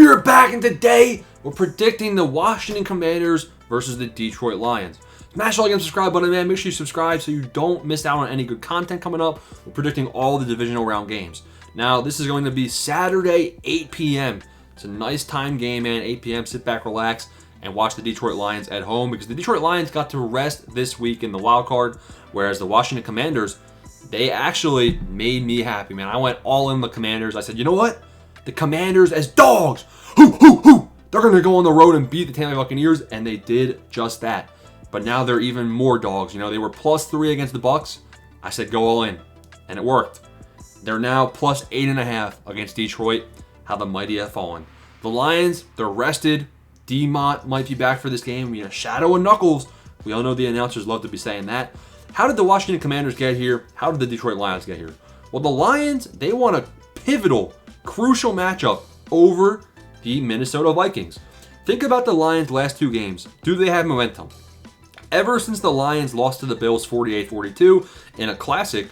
We're back, and today we're predicting the Washington Commanders versus the Detroit Lions. Smash the like and subscribe button, man. Make sure you subscribe so you don't miss out on any good content coming up. We're predicting all the divisional round games. Now, this is going to be Saturday, 8 p.m. It's a nice time game, man. 8 p.m. Sit back, relax, and watch the Detroit Lions at home because the Detroit Lions got to rest this week in the wild card, whereas the Washington Commanders, they actually made me happy, man. I went all in the Commanders. I said, you know what? The Commanders as dogs. Hoo. They're going to go on the road and beat the Tampa Bay Buccaneers, and they did just that. But now they're even more dogs. You know, they were +3 against the Bucs. I said go all in, and it worked. They're now +8.5 against Detroit. How the mighty have fallen. The Lions, they're rested. D-Mont might be back for this game. You know, Shadow and Knuckles. We all know the announcers love to be saying that. How did the Washington Commanders get here? How did the Detroit Lions get here? Well, the Lions, they won a pivotal, crucial matchup over the Minnesota Vikings. Think about the Lions' last two games. Do they have momentum? Ever since the Lions lost to the Bills 48-42 in a classic,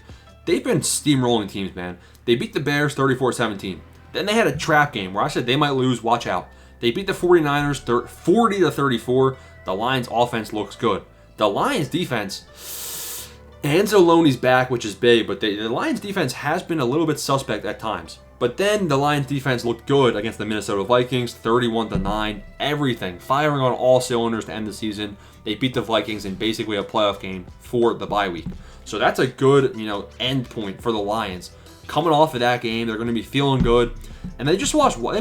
they've been steamrolling teams, man. They beat the Bears 34-17. Then they had a trap game where I said they might lose, watch out. They beat the 49ers 40-34. The Lions' offense looks good. The Lions' defense, Anzalone's back, which is big, but the Lions' defense has been a little bit suspect at times. But then the Lions' defense looked good against the Minnesota Vikings, 31-9. Everything, firing on all cylinders to end the season. They beat the Vikings in basically a playoff game for the bye week. So that's a good, end point for the Lions. Coming off of that game, they're going to be feeling good. And they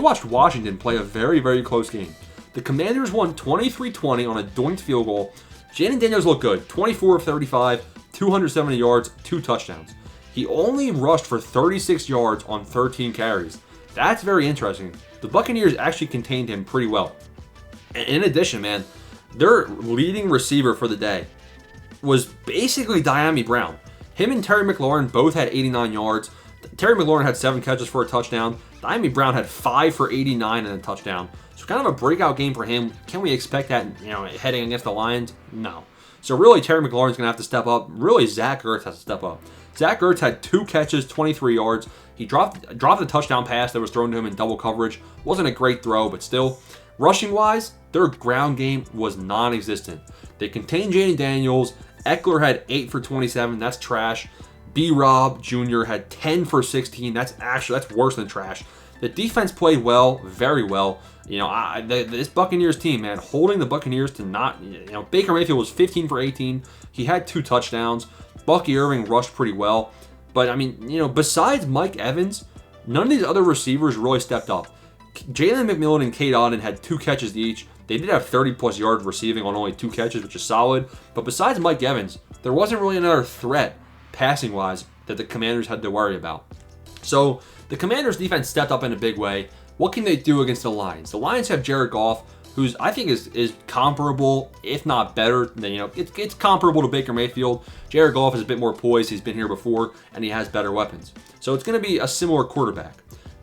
watched Washington play a very, very close game. The Commanders won 23-20 on a doinked field goal. Jaden Daniels looked good, 24 of 35, 270 yards, 2 touchdowns. He only rushed for 36 yards on 13 carries. That's very interesting. The Buccaneers actually contained him pretty well. In addition, man, their leading receiver for the day was basically Dyami Brown. Him and Terry McLaurin both had 89 yards. Terry McLaurin had 7 catches for a touchdown. Dyami Brown had 5 for 89 and a touchdown. So kind of a breakout game for him. Can we expect that, heading against the Lions? No. So really, Terry McLaurin's going to have to step up. Really, Zach Ertz has to step up. Zach Ertz had 2 catches, 23 yards. He dropped a touchdown pass that was thrown to him in double coverage. Wasn't a great throw, but still. Rushing-wise, their ground game was non-existent. They contained Jaden Daniels. Eckler had 8 for 27. That's trash. B-Rob Jr. had 10 for 16. That's worse than trash. The defense played well, very well. This Buccaneers team, man, holding the Buccaneers to not, Baker Mayfield was 15 for 18. He had 2 touchdowns. Bucky Irving rushed pretty well. But, besides Mike Evans, none of these other receivers really stepped up. Jalen McMillan and Cade Otton had 2 catches each. They did have 30-plus yards receiving on only 2 catches, which is solid. But besides Mike Evans, there wasn't really another threat, passing-wise, that the Commanders had to worry about. So, the Commanders' defense stepped up in a big way. What can they do against the Lions? The Lions have Jared Goff, who's I think is comparable, if not better. It's comparable to Baker Mayfield. Jared Goff is a bit more poised. He's been here before, and he has better weapons. So it's going to be a similar quarterback.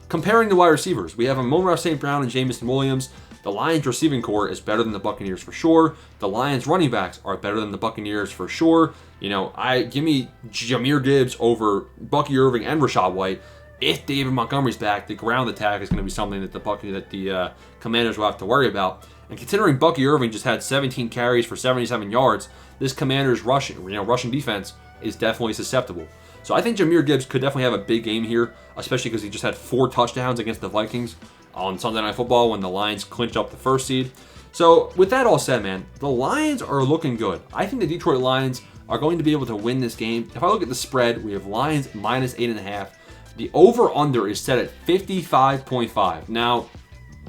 Comparing the wide receivers, we have Amon-Ra St. Brown and Jamison Williams. The Lions receiving core is better than the Buccaneers for sure. The Lions running backs are better than the Buccaneers for sure. Give me Jahmyr Gibbs over Bucky Irving and Rachaad White. If David Montgomery's back, the ground attack is going to be something that the Commanders will have to worry about. And considering Bucky Irving just had 17 carries for 77 yards, this Commanders rushing defense is definitely susceptible. So I think Jahmyr Gibbs could definitely have a big game here, especially because he just had 4 touchdowns against the Vikings on Sunday Night Football when the Lions clinched up the first seed. So with that all said, man, the Lions are looking good. I think the Detroit Lions are going to be able to win this game. If I look at the spread, we have Lions -8.5. The over-under is set at 55.5. Now,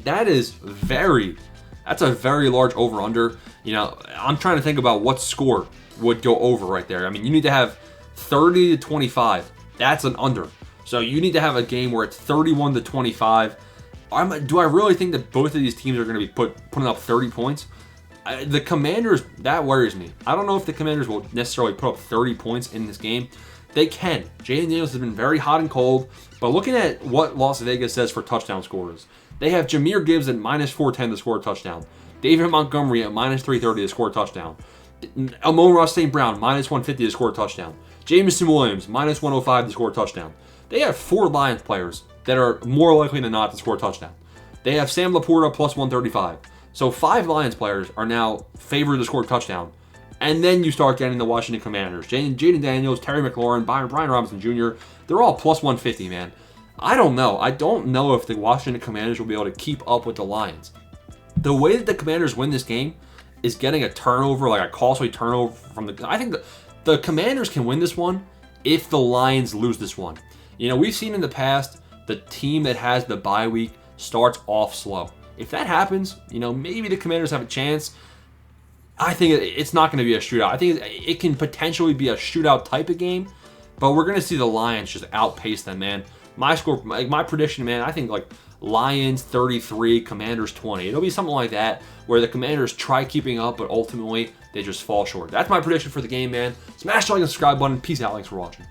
that's a very large over-under. I'm trying to think about what score would go over right there. You need to have 30-25. That's an under. So you need to have a game where it's 31-25. Do I really think that both of these teams are going to be putting up 30 points? The Commanders, that worries me. I don't know if the Commanders will necessarily put up 30 points in this game. They can. Jaden Daniels has been very hot and cold, but looking at what Las Vegas says for touchdown scorers, they have Jahmyr Gibbs at -410 to score a touchdown. David Montgomery at -330 to score a touchdown. Amon-Ra St. Brown -150 to score a touchdown. Jamison Williams -105 to score a touchdown. They have 4 Lions players that are more likely than not to score a touchdown. They have Sam Laporta plus 135. So 5 Lions players are now favored to score a touchdown. And then you start getting the Washington Commanders. Jaden Daniels, Terry McLaurin, Brian Robinson Jr., they're all plus 150, man. I don't know. I don't know if the Washington Commanders will be able to keep up with the Lions. The way that the Commanders win this game is getting a turnover, like a costly turnover from the... I think the Commanders can win this one if the Lions lose this one. You know, we've seen in the past, the team that has the bye week starts off slow. If that happens, you know, maybe the Commanders have a chance. I think it's not going to be a shootout. I think it can potentially be a shootout type of game, but we're going to see the Lions just outpace them, man. My prediction, man, I think like Lions 33, Commanders 20. It'll be something like that where the Commanders try keeping up, but ultimately they just fall short. That's my prediction for the game, man. Smash the like and subscribe button. Peace out. Thanks for watching.